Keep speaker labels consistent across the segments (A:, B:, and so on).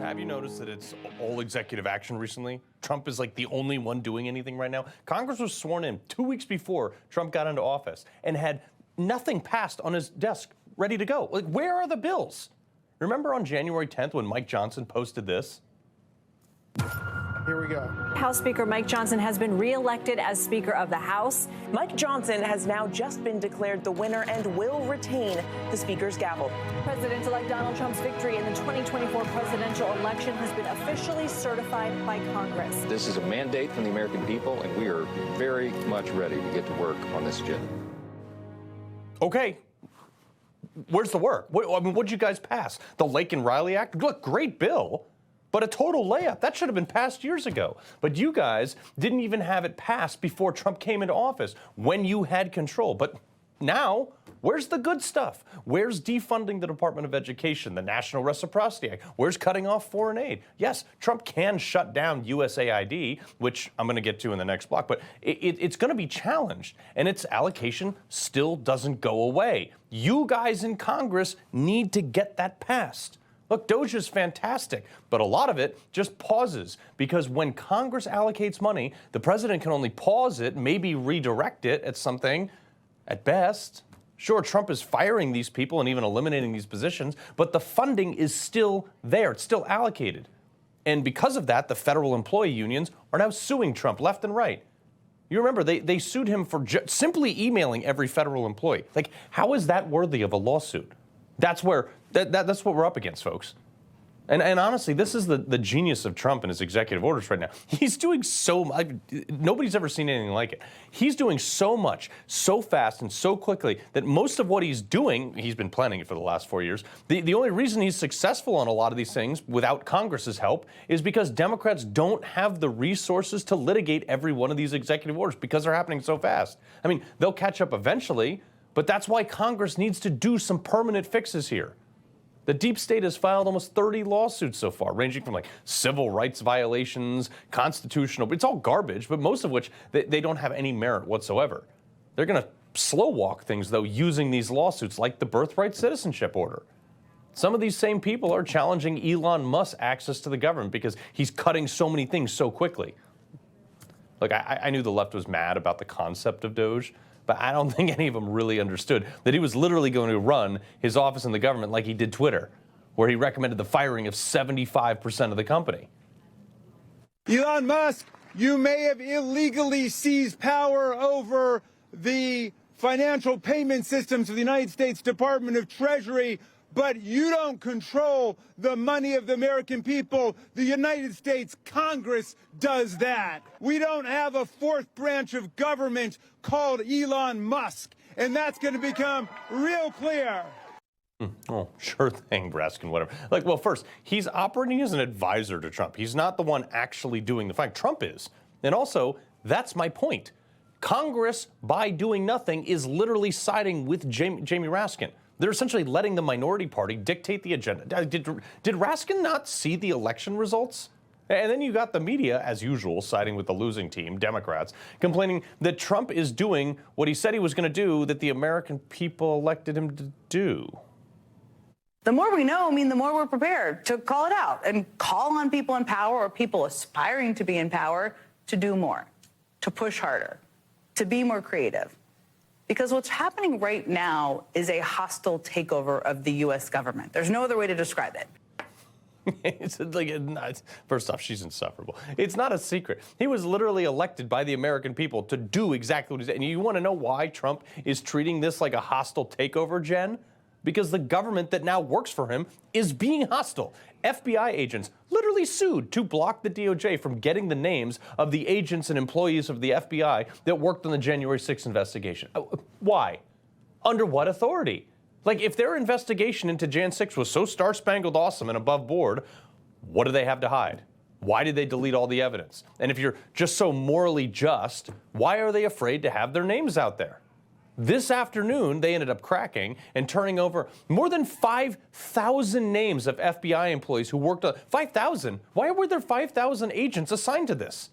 A: Have you noticed that it's all executive action recently? Trump is like the only one doing anything right now. Congress was sworn in 2 weeks before Trump got into office and had nothing passed on his desk ready to go. Like, where are the bills? Remember on January 10th when Mike Johnson posted this?
B: Here we go.
C: House Speaker Mike Johnson has been reelected as Speaker of the House.
D: Mike Johnson has now just been declared the winner and will retain the Speaker's gavel.
C: President-elect Donald Trump's victory in the 2024 presidential election has been officially certified by Congress.
E: This is a mandate from the American people, and we are very much ready to get to work on this agenda.
A: Okay. Where's the work? What'd you guys pass? The Lake and Riley Act? Look, great bill. But a total layup. That should have been passed years ago. But you guys didn't even have it passed before Trump came into office, when you had control. But now, where's the good stuff? Where's defunding the Department of Education, the National Reciprocity Act? Where's cutting off foreign aid? Yes, Trump can shut down USAID, which I'm going to get to in the next block, but it's going to be challenged, and its allocation still doesn't go away. You guys in Congress need to get that passed. Look, DOGE is fantastic, but a lot of it just pauses because when Congress allocates money, the president can only pause it, maybe redirect it at something at best. Sure, Trump is firing these people and even eliminating these positions, but the funding is still there. It's still allocated. And because of that, the federal employee unions are now suing Trump left and right. You remember, they sued him for simply emailing every federal employee. Like, how is that worthy of a lawsuit? That's what we're up against, folks. And honestly, this is the genius of Trump and his executive orders right now. He's doing so much. Nobody's ever seen anything like it. He's doing so much, so fast and so quickly that most of what he's doing, he's been planning it for the last 4 years. The only reason he's successful on a lot of these things without Congress's help is because Democrats don't have the resources to litigate every one of these executive orders because they're happening so fast. I mean, they'll catch up eventually, but that's why Congress needs to do some permanent fixes here. The deep state has filed almost 30 lawsuits so far, ranging from like civil rights violations, constitutional, it's all garbage, but most of which they don't have any merit whatsoever. They're going to slow walk things, though, using these lawsuits like the birthright citizenship order. Some of these same people are challenging Elon Musk's access to the government because he's cutting so many things so quickly. Look, I knew the left was mad about the concept of DOGE, but I don't think any of them really understood that he was literally going to run his office in the government like he did Twitter, where he recommended the firing of 75% of the company.
B: Elon Musk, you may have illegally seized power over the financial payment systems of the United States Department of Treasury, but you don't control the money of the American people. The United States Congress does that. We don't have a fourth branch of government called Elon Musk, and that's going to become real clear.
A: Oh, sure thing, Braskin, whatever. Like, well, first, he's operating as an advisor to Trump. He's not the one actually doing the fight. Trump is. And also, that's my point. Congress, by doing nothing, is literally siding with Jamie Raskin. They're essentially letting the minority party dictate the agenda. Did Raskin not see the election results? And then you got the media, as usual, siding with the losing team, Democrats, complaining that Trump is doing what he said he was going to do that the American people elected him to do.
F: The more we know, the more we're prepared to call it out and call on people in power or people aspiring to be in power to do more, to push harder, to be more creative. Because what's happening right now is a hostile takeover of the U.S. government. There's no other way to describe it.
A: First off, she's insufferable. It's not a secret. He was literally elected by the American people to do exactly what he said. And you want to know why Trump is treating this like a hostile takeover, Jen? Because the government that now works for him is being hostile. FBI agents literally sued to block the DOJ from getting the names of the agents and employees of the FBI that worked on the January 6th investigation. Why? Under what authority? Like, if their investigation into Jan 6 was so star-spangled awesome and above board, what do they have to hide? Why did they delete all the evidence? And if you're just so morally just, why are they afraid to have their names out there? This afternoon, they ended up cracking and turning over more than 5,000 names of FBI employees who worked on 5,000. Why were there 5,000 agents assigned to this?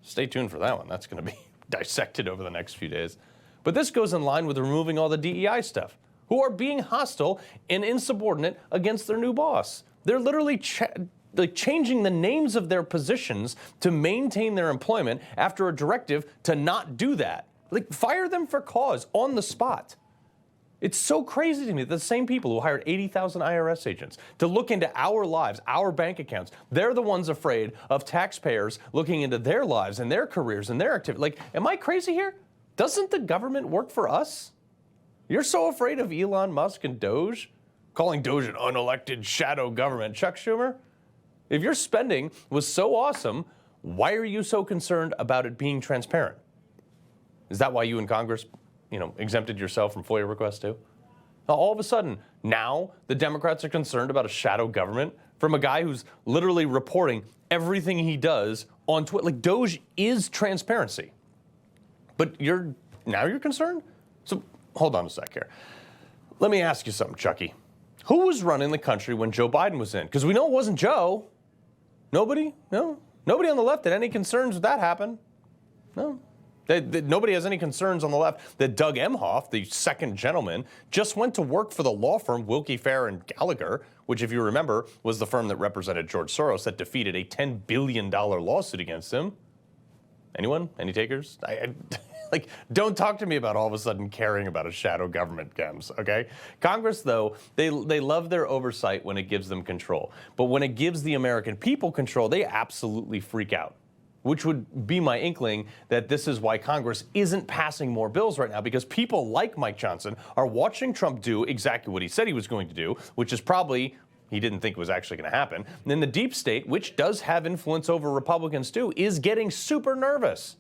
A: Stay tuned for that one. That's going to be dissected over the next few days. But this goes in line with removing all the DEI stuff, who are being hostile and insubordinate against their new boss. They're literally like changing the names of their positions to maintain their employment after a directive to not do that. Like, fire them for cause on the spot. It's so crazy to me that the same people who hired 80,000 IRS agents to look into our lives, our bank accounts, they're the ones afraid of taxpayers looking into their lives and their careers and their activity. Like, am I crazy here? Doesn't the government work for us? You're so afraid of Elon Musk and DOGE, calling DOGE an unelected shadow government. Chuck Schumer, if your spending was so awesome, why are you so concerned about it being transparent? Is that why you in Congress, exempted yourself from FOIA requests too? Now, all of a sudden, now the Democrats are concerned about a shadow government from a guy who's literally reporting everything he does on Twitter. Like, DOGE is transparency. But you're concerned? So hold on a sec here. Let me ask you something, Chucky. Who was running the country when Joe Biden was in? Because we know it wasn't Joe. Nobody? No? Nobody on the left had any concerns if that happened? No. Nobody has any concerns on the left that Doug Emhoff, the second gentleman, just went to work for the law firm Wilkie Fair and Gallagher, which, if you remember, was the firm that represented George Soros that defeated a $10 billion lawsuit against him. Anyone? Any takers? Don't talk to me about all of a sudden caring about a shadow government, Dems, okay? Congress, though, they love their oversight when it gives them control. But when it gives the American people control, they absolutely freak out, which would be my inkling that this is why Congress isn't passing more bills right now, because people like Mike Johnson are watching Trump do exactly what he said he was going to do, which is probably he didn't think was actually going to happen. And then the deep state, which does have influence over Republicans too, is getting super nervous.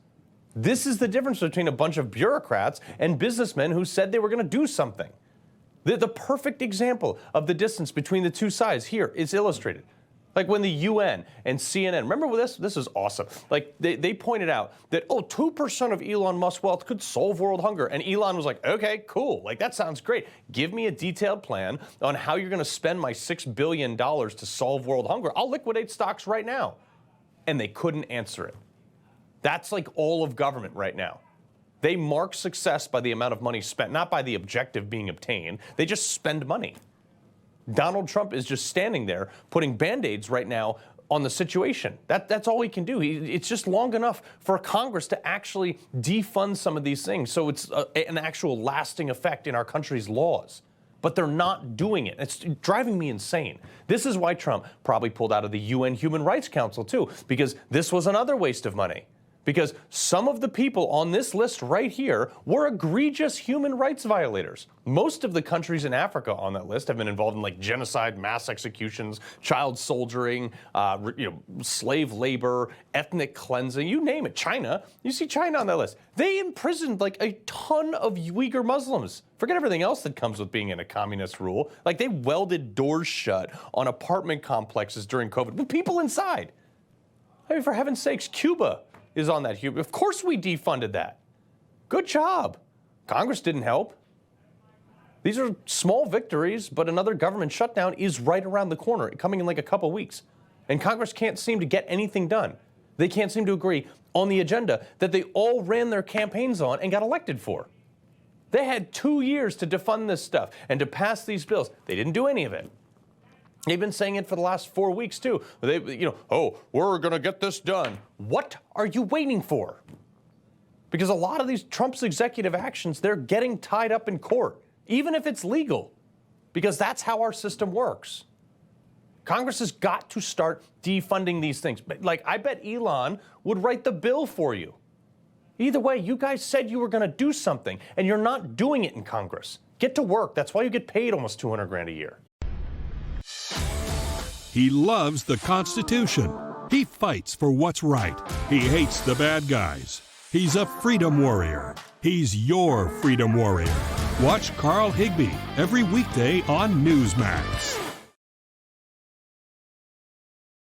A: This is the difference between a bunch of bureaucrats and businessmen who said they were going to do something. The perfect example of the distance between the two sides here is illustrated. Like when the UN and CNN, remember this? This is awesome. Like they pointed out that, 2% of Elon Musk's wealth could solve world hunger. And Elon was like, okay, cool. Like, that sounds great. Give me a detailed plan on how you're going to spend my $6 billion to solve world hunger. I'll liquidate stocks right now. And they couldn't answer it. That's like all of government right now. They mark success by the amount of money spent, not by the objective being obtained. They just spend money. Donald Trump is just standing there putting Band-Aids right now on the situation. That's all he can do. It's just long enough for Congress to actually defund some of these things so it's an actual lasting effect in our country's laws. But they're not doing it. It's driving me insane. This is why Trump probably pulled out of the UN Human Rights Council too, because this was another waste of money. Because some of the people on this list right here were egregious human rights violators. Most of the countries in Africa on that list have been involved in like genocide, mass executions, child soldiering, slave labor, ethnic cleansing, you name it. China, you see China on that list. They imprisoned like a ton of Uyghur Muslims. Forget everything else that comes with being in a communist rule. Like they welded doors shut on apartment complexes during COVID with people inside. I mean, for heaven's sakes, Cuba is on that. Of course we defunded that. Good job. Congress didn't help. These are small victories, but another government shutdown is right around the corner, coming in like a couple weeks. And Congress can't seem to get anything done. They can't seem to agree on the agenda that they all ran their campaigns on and got elected for. They had 2 years to defund this stuff and to pass these bills. They didn't do any of it. They've been saying it for the last 4 weeks, too. We're going to get this done. What are you waiting for? Because a lot of these Trump's executive actions, they're getting tied up in court, even if it's legal, because that's how our system works. Congress has got to start defunding these things. Like, I bet Elon would write the bill for you. Either way, you guys said you were going to do something, and you're not doing it in Congress. Get to work. That's why you get paid almost $200,000 a year.
G: He loves the Constitution. He fights for what's right. He hates the bad guys. He's a freedom warrior. He's your freedom warrior. Watch Carl Higbie every weekday on Newsmax.